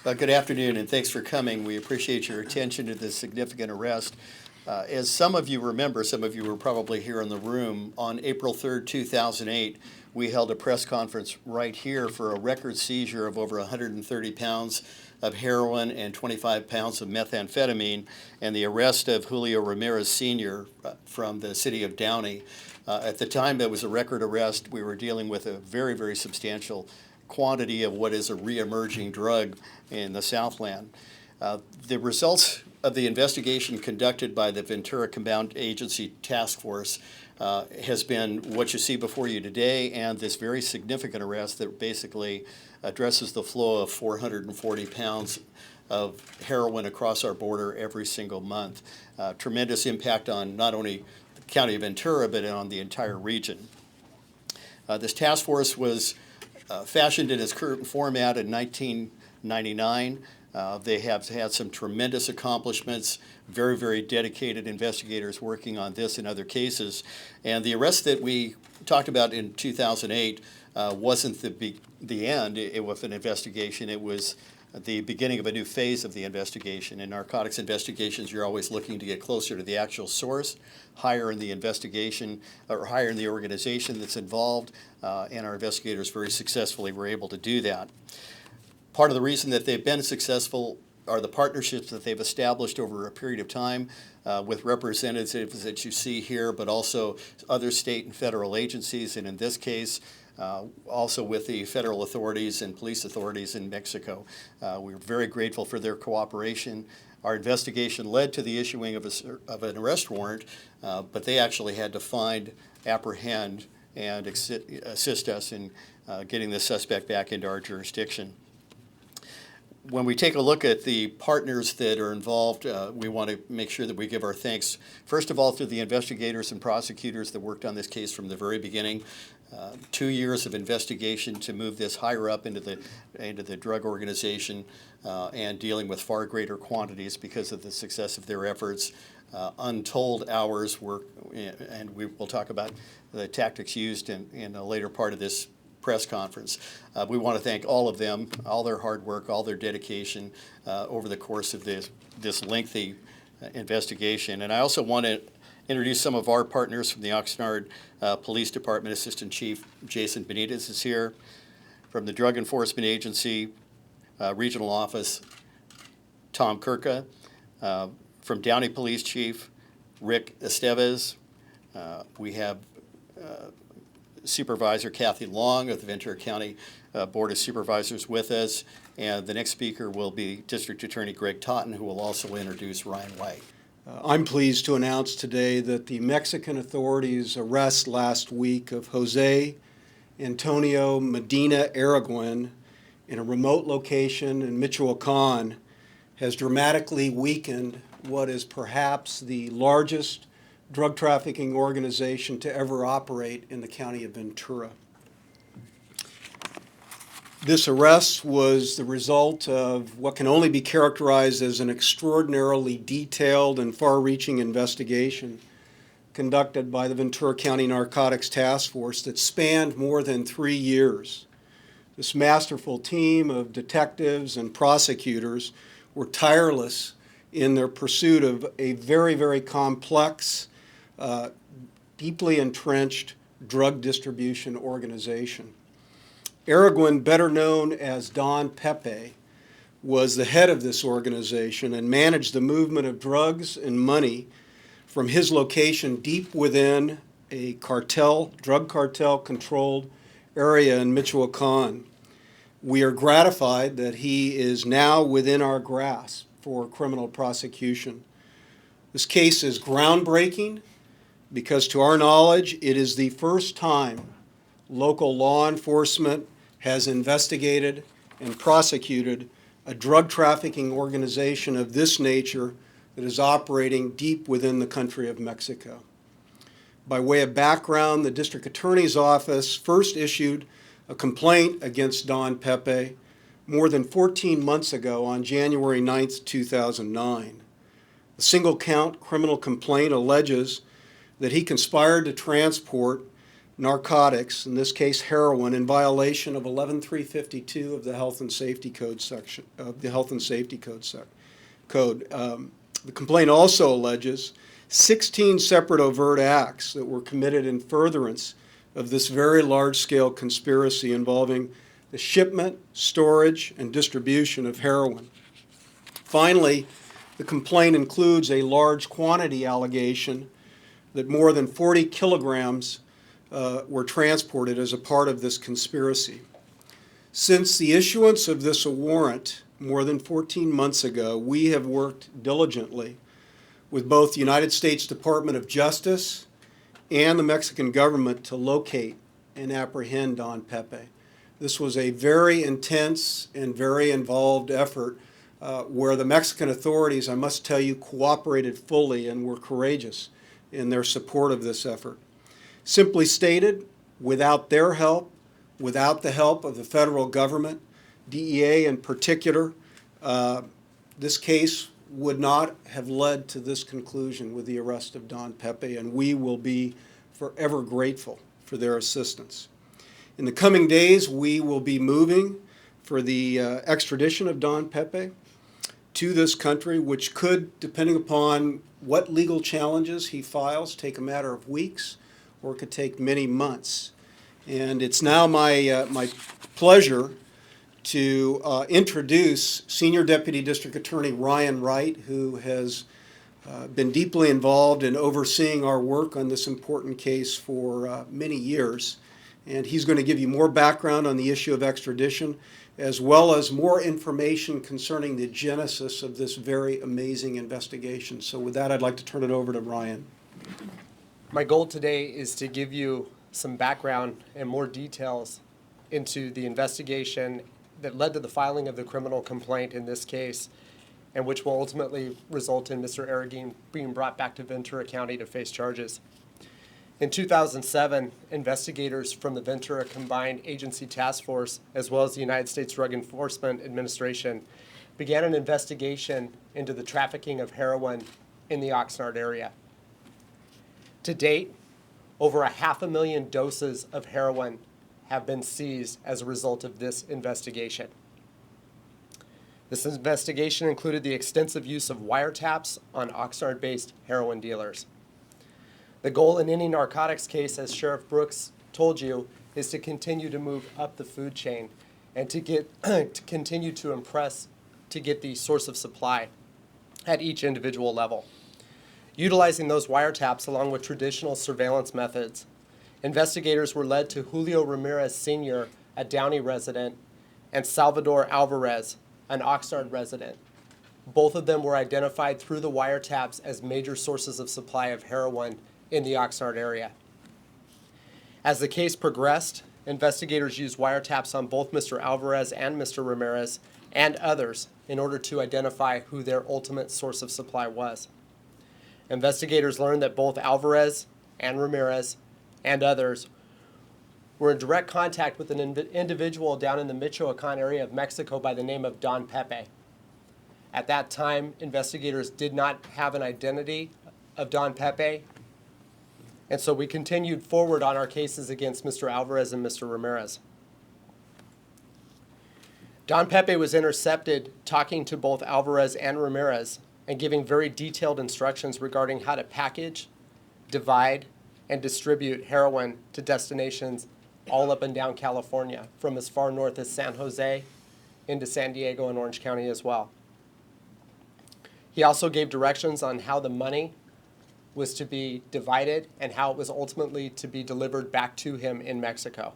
Good afternoon, and thanks for coming. We appreciate your attention to this significant arrest. As some of you remember, some of you were probably here in the room, on April 3rd, 2008, we held a press conference right here for a record seizure of over 130 pounds of heroin and 25 pounds of methamphetamine, and the arrest of Julio Ramirez Sr. From the city of Downey. At the time, that was a record arrest. We were dealing with a very, very substantial quantity of what is a re-emerging drug in the Southland. The results of the investigation conducted by the Ventura Combined Agency Task Force has been what you see before you today, and this very significant arrest that basically addresses the flow of 440 pounds of heroin across our border every single month. Tremendous impact on not only the county of Ventura, but on the entire region. This task force was fashioned in its current format in 1999. They have had some tremendous accomplishments, very, very dedicated investigators working on this and other cases. And the arrest that we talked about in 2008 wasn't the end. It was an investigation. It was the beginning of a new phase of the investigation. In narcotics investigations, you're always looking to get closer to the actual source, higher in the investigation, or higher in the organization that's involved, and our investigators very successfully were able to do that. Part of the reason that they've been successful are the partnerships that they've established over a period of time with representatives that you see here, but also other state and federal agencies, and in this case, also with the federal authorities and police authorities in Mexico. We're very grateful for their cooperation. Our investigation led to the issuing of an arrest warrant, but they actually had to find, apprehend, and assist us in getting the suspect back into our jurisdiction. When we take a look at the partners that are involved, we want to make sure that we give our thanks, first of all, to the investigators and prosecutors that worked on this case from the very beginning. 2 years of investigation to move this higher up into the drug organization and dealing with far greater quantities because of the success of their efforts. Untold hours work, and we will talk about the tactics used in a later part of this press conference. We want to thank all of them, all their hard work, all their dedication over the course of this lengthy investigation. And I also want to introduce some of our partners from the Oxnard Police Department. Assistant Chief Jason Benitez is here. From the Drug Enforcement Agency Regional Office, Tom Kirka. From Downey Police Chief, Rick Estevez. We have Supervisor Kathy Long of the Ventura County Board of Supervisors with us. And the next speaker will be District Attorney Greg Totten, who will also introduce Ryan White. I'm pleased to announce today that the Mexican authorities' arrest last week of Jose Antonio Medina Araguin in a remote location in Michoacan has dramatically weakened what is perhaps the largest drug trafficking organization to ever operate in the county of Ventura. This arrest was the result of what can only be characterized as an extraordinarily detailed and far-reaching investigation conducted by the Ventura County Narcotics Task Force that spanned more than 3 years. This masterful team of detectives and prosecutors were tireless in their pursuit of a very, very complex, deeply entrenched drug distribution organization. Araguin, better known as Don Pepe, was the head of this organization and managed the movement of drugs and money from his location deep within a drug cartel-controlled area in Michoacan. We are gratified that he is now within our grasp for criminal prosecution. This case is groundbreaking because, to our knowledge, it is the first time local law enforcement has investigated and prosecuted a drug trafficking organization of this nature that is operating deep within the country of Mexico. By way of background, the District Attorney's Office first issued a complaint against Don Pepe more than 14 months ago on January 9th, 2009. The single-count criminal complaint alleges that he conspired to transport narcotics, in this case heroin, in violation of 11352 of the Health and Safety Code section of the Health and Safety Code. The complaint also alleges 16 separate overt acts that were committed in furtherance of this very large-scale conspiracy involving the shipment, storage, and distribution of heroin. Finally, the complaint includes a large quantity allegation that more than 40 kilograms were transported as a part of this conspiracy. Since the issuance of this warrant more than 14 months ago, we have worked diligently with both the United States Department of Justice and the Mexican government to locate and apprehend Don Pepe. This was a very intense and very involved effort where the Mexican authorities, I must tell you, cooperated fully and were courageous in their support of this effort. Simply stated, without their help, without the help of the federal government, DEA in particular, this case would not have led to this conclusion with the arrest of Don Pepe, and we will be forever grateful for their assistance. In the coming days, we will be moving for the extradition of Don Pepe to this country, which could, depending upon what legal challenges he files, take a matter of weeks, or it could take many months. And it's now my pleasure to introduce Senior Deputy District Attorney Ryan Wright, who has been deeply involved in overseeing our work on this important case for many years. And he's going to give you more background on the issue of extradition, as well as more information concerning the genesis of this very amazing investigation. So with that, I'd like to turn it over to Ryan. My goal today is to give you some background and more details into the investigation that led to the filing of the criminal complaint in this case, and which will ultimately result in Mr. Arreguin being brought back to Ventura County to face charges. In 2007, investigators from the Ventura Combined Agency Task Force, as well as the United States Drug Enforcement Administration, began an investigation into the trafficking of heroin in the Oxnard area. To date, over 500,000 doses of heroin have been seized as a result of this investigation. This investigation included the extensive use of wiretaps on Oxnard-based heroin dealers. The goal in any narcotics case, as Sheriff Brooks told you, is to continue to move up the food chain and to continue to impress to get the source of supply at each individual level. Utilizing those wiretaps along with traditional surveillance methods, investigators were led to Julio Ramirez Sr., a Downey resident, and Salvador Alvarez, an Oxnard resident. Both of them were identified through the wiretaps as major sources of supply of heroin in the Oxnard area. As the case progressed, investigators used wiretaps on both Mr. Alvarez and Mr. Ramirez and others in order to identify who their ultimate source of supply was. Investigators learned that both Alvarez and Ramirez and others were in direct contact with an individual down in the Michoacan area of Mexico by the name of Don Pepe. At that time, investigators did not have an identity of Don Pepe, and so we continued forward on our cases against Mr. Alvarez and Mr. Ramirez. Don Pepe was intercepted talking to both Alvarez and Ramirez and giving very detailed instructions regarding how to package, divide, and distribute heroin to destinations all up and down California, from as far north as San Jose into San Diego and Orange County as well. He also gave directions on how the money was to be divided and how it was ultimately to be delivered back to him in Mexico.